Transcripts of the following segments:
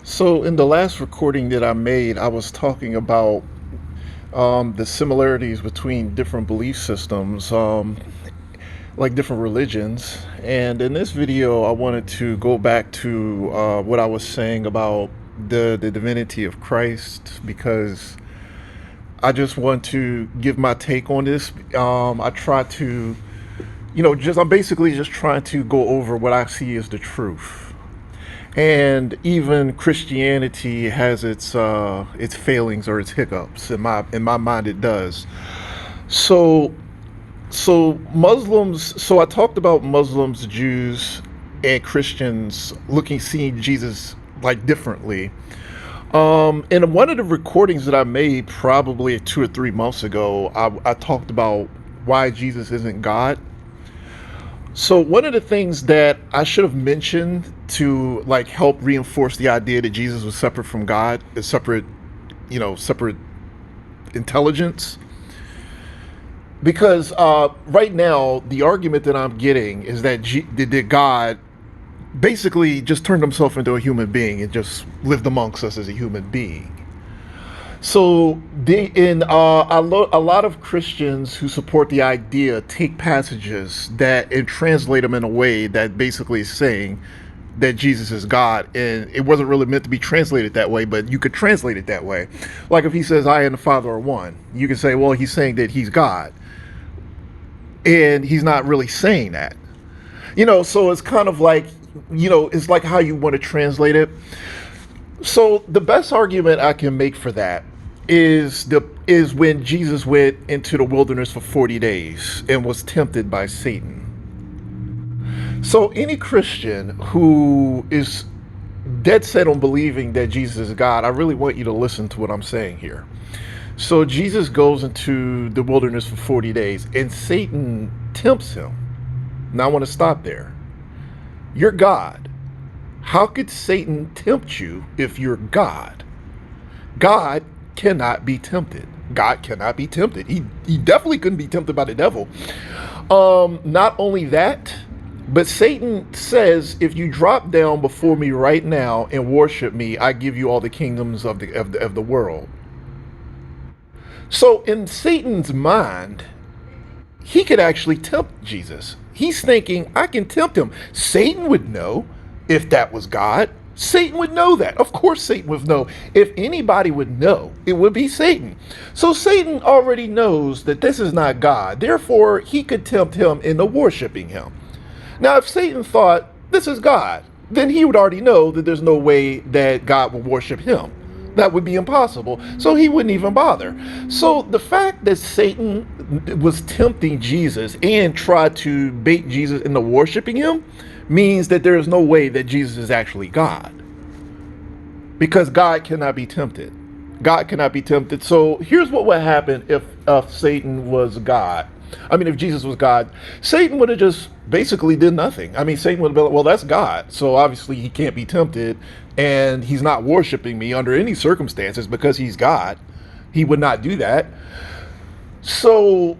So, in the last recording that I made, I was talking about the similarities between different belief systems, like different religions. And in this video, I wanted to go back to what I was saying about the divinity of Christ because I just want to give my take on this. I try to, I'm basically just trying to go over what I see as the truth. And even Christianity has its failings or its hiccups. In my mind, it does. So Muslims. So I talked about Muslims, Jews, and Christians seeing Jesus like differently. In one of the recordings that I made probably 2 or 3 months ago, I talked about why Jesus isn't God. So one of the things that I should have mentioned to like help reinforce the idea that Jesus was separate from God, a separate, separate intelligence, because right now the argument that I'm getting is that that God basically just turned himself into a human being and just lived amongst us as a human being. So, a lot of Christians who support the idea take passages that and translate them in a way that basically is saying that Jesus is God, and it wasn't really meant to be translated that way, but you could translate it that way. Like if he says, "I and the Father are one," you can say, "Well, he's saying that he's God," and he's not really saying that. So it's kind of like, it's like how you want to translate it. So the best argument I can make for that is when Jesus went into the wilderness for 40 days and was tempted by Satan. So any Christian who is dead set on believing that Jesus is God, I really want you to listen to what I'm saying here. So Jesus goes into the wilderness for 40 days and Satan tempts him. Now I want to stop there. You're God. How could Satan tempt you if you're God? God cannot be tempted. God cannot be tempted. He definitely couldn't be tempted by the devil. Not only that, but Satan says, if you drop down before me right now and worship me, I give you all the kingdoms of the world. So in Satan's mind, he could actually tempt Jesus. He's thinking, I can tempt him. Satan would know if that was God. Satan would know that. Of course, Satan would know. If anybody would know, it would be Satan. So Satan already knows that this is not God. Therefore, he could tempt him into worshiping him. Now, if Satan thought this is God, then he would already know that there's no way that God would worship him. That would be impossible. So he wouldn't even bother. So the fact that Satan was tempting Jesus and tried to bait Jesus into worshiping him means that there is no way that Jesus is actually God. Because God cannot be tempted. God cannot be tempted. So here's what would happen if Satan was God. If Jesus was God, Satan would have just basically did nothing. Satan would have been like, well, that's God. So obviously he can't be tempted and he's not worshiping me under any circumstances because he's God. He would not do that. So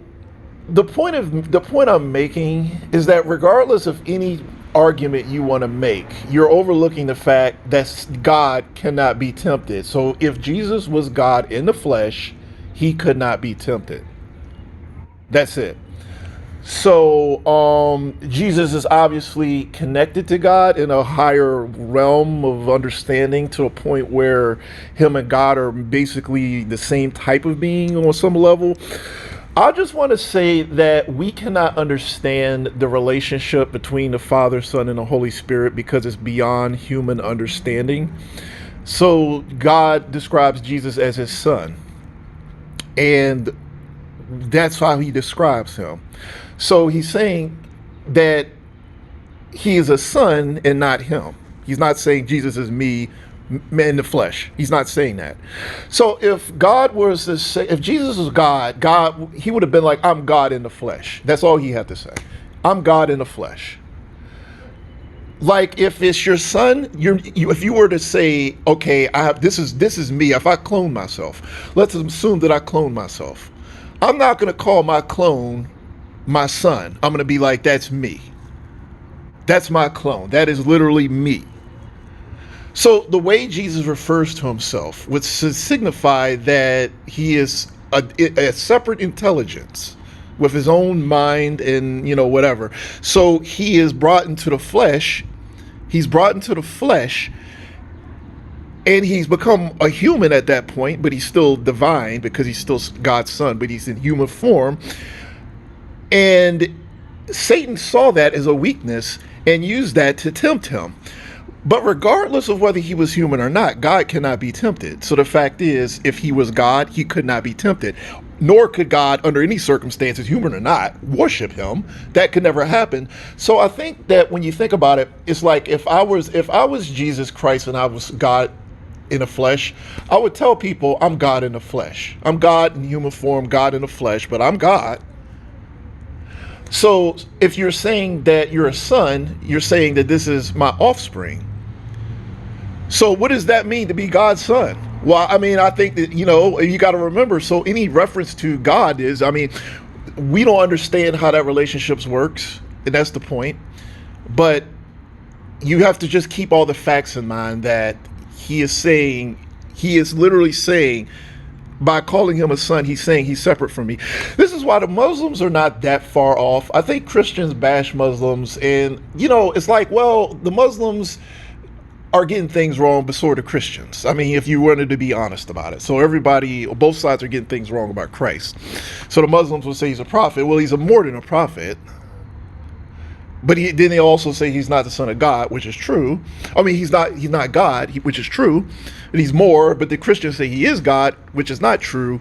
the point I'm making is that regardless of any argument you want to make, you're overlooking the fact that God cannot be tempted. So if Jesus was God in the flesh, he could not be tempted. That's it. So Jesus is obviously connected to God in a higher realm of understanding to a point where him and God are basically the same type of being on some level. I just want to say that we cannot understand the relationship between the Father, Son, and the Holy Spirit because it's beyond human understanding. So God describes Jesus as his son. And that's how he describes him. So he's saying that he is a son and not him. He's not saying Jesus is me in the flesh. He's not saying that. So if God was to say, if Jesus was God, he would have been like, I'm God in the flesh. That's all he had to say. I'm God in the flesh. Like if it's your son, if you were to say, okay, this is me. If I clone myself, let's assume that I clone myself. I'm not going to call my clone my son. I'm going to be like, that's me. That's my clone. That is literally me. So the way Jesus refers to himself would signify that he is a separate intelligence with his own mind and whatever. So he is brought into the flesh. He's brought into the flesh, and he's become a human at that point, but he's still divine because he's still God's son, but he's in human form. And Satan saw that as a weakness and used that to tempt him. But regardless of whether he was human or not, God cannot be tempted. So the fact is, if he was God, he could not be tempted. Nor could God, under any circumstances, human or not, worship him. That could never happen. So I think that when you think about it, it's like if I was Jesus Christ and I was God in the flesh, I would tell people I'm God in the flesh. I'm God in human form, God in the flesh, but I'm God. So if you're saying that you're a son, you're saying that this is my offspring. So what does that mean to be God's son? Well, I mean, I think that, you got to remember, so any reference to God is, I mean, we don't understand how that relationship works, and that's the point. But you have to just keep all the facts in mind that he is literally saying, by calling him a son, he's saying he's separate from me. This is why the Muslims are not that far off. I think Christians bash Muslims, and, it's like, well, the Muslims are getting things wrong, but so are the Christians. I mean, if you wanted to be honest about it. So everybody, both sides are getting things wrong about Christ. So the Muslims will say he's a prophet. Well, he's more than a prophet. But then they also say he's not the son of God, which is true. I mean, he's not God, which is true. And he's more, but the Christians say he is God, which is not true.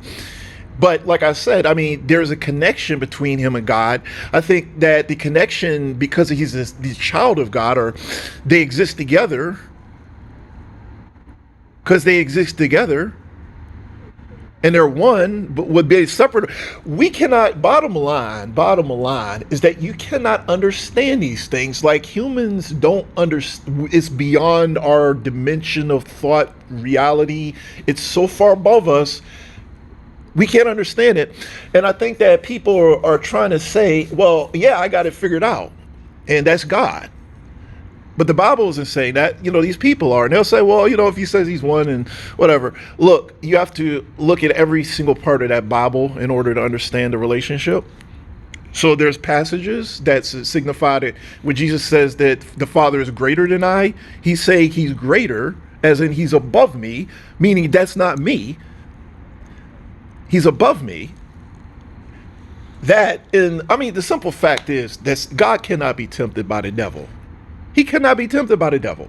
But like I said, I mean, there's a connection between him and God. I think that the connection, because he's the child of God, or they exist together, and they're one, but would be separate. We cannot, bottom line is that you cannot understand these things. Like, humans don't understand. It's beyond our dimension of thought, reality. It's so far above us. We can't understand it. And I think that people are trying to say, well, yeah, I got it figured out. And that's God. But the Bible isn't saying that. These people are. And they'll say, well, if he says he's one and whatever. Look, you have to look at every single part of that Bible in order to understand the relationship. So there's passages that signify that when Jesus says that the Father is greater than I, he's saying he's greater, as in he's above me, meaning that's not me. He's above me. The simple fact is that God cannot be tempted by the devil. He cannot be tempted by the devil.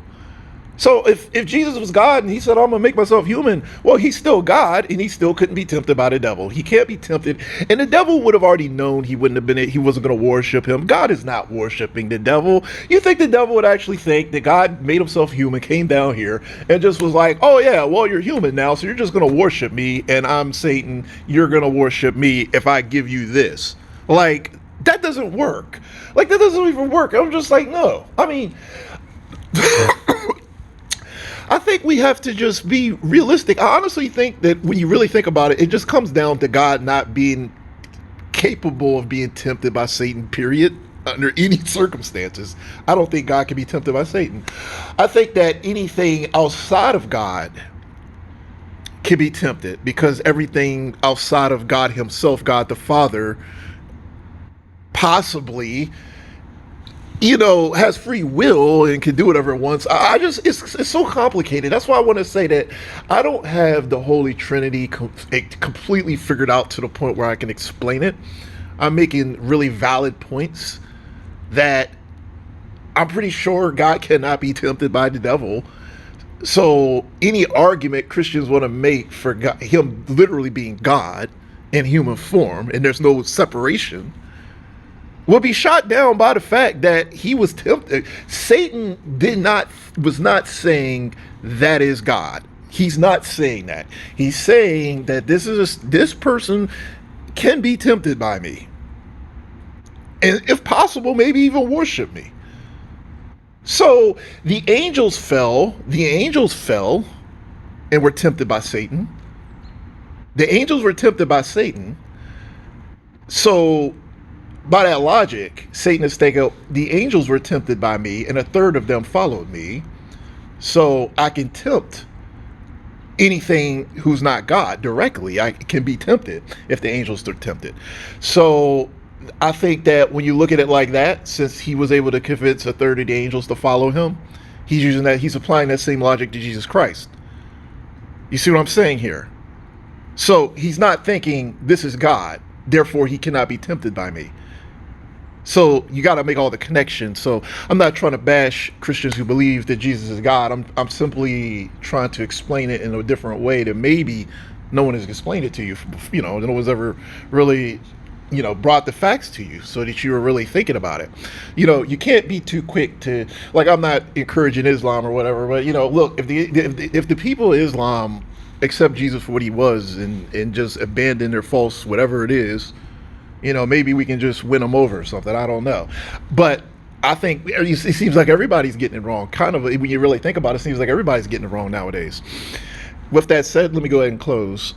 So if Jesus was God and he said, I'm going to make myself human, well, he's still God, and he still couldn't be tempted by the devil. He can't be tempted. And the devil would have already known he wasn't going to worship him. God is not worshiping the devil. You think the devil would actually think that God made himself human, came down here, and just was like, oh yeah, well, you're human now, so you're just going to worship me, and I'm Satan. You're going to worship me if I give you this. Like, that doesn't work. Like, that doesn't even work. I'm just like, no. I mean, I think we have to just be realistic. I honestly think that when you really think about it, it just comes down to God not being capable of being tempted by Satan, period, under any circumstances. I don't think God can be tempted by Satan. I think that anything outside of God can be tempted, because everything outside of God himself, God the Father, possibly, has free will and can do whatever it wants. It's so complicated. That's why I want to say that I don't have the Holy Trinity completely figured out to the point where I can explain it. I'm making really valid points that I'm pretty sure God cannot be tempted by the devil. So any argument Christians want to make for God, him literally being God in human form, and there's no separation, will be shot down by the fact that he was tempted. Satan was not saying that is God. He's not saying that. He's saying that this person can be tempted by me, and if possible, maybe even worship me. So the angels fell and were tempted by Satan. The angels were tempted by Satan. So by that logic, Satan is thinking, the angels were tempted by me, and a third of them followed me. So I can tempt anything who's not God directly. I can be tempted if the angels are tempted. So I think that when you look at it like that, since he was able to convince a third of the angels to follow him, he's applying that same logic to Jesus Christ. You see what I'm saying here? So he's not thinking this is God, therefore he cannot be tempted by me. So you got to make all the connections. So I'm not trying to bash Christians who believe that Jesus is God. I'm simply trying to explain it in a different way that maybe no one has explained it to you. No one's ever really, brought the facts to you so that you were really thinking about it. You can't be too quick to, like, I'm not encouraging Islam or whatever, but look, if the people of Islam accept Jesus for what he was and just abandon their false whatever it is, maybe we can just win them over or something. I don't know. But I think it seems like everybody's getting it wrong. Kind of, when you really think about it, it seems like everybody's getting it wrong nowadays. With that said, let me go ahead and close.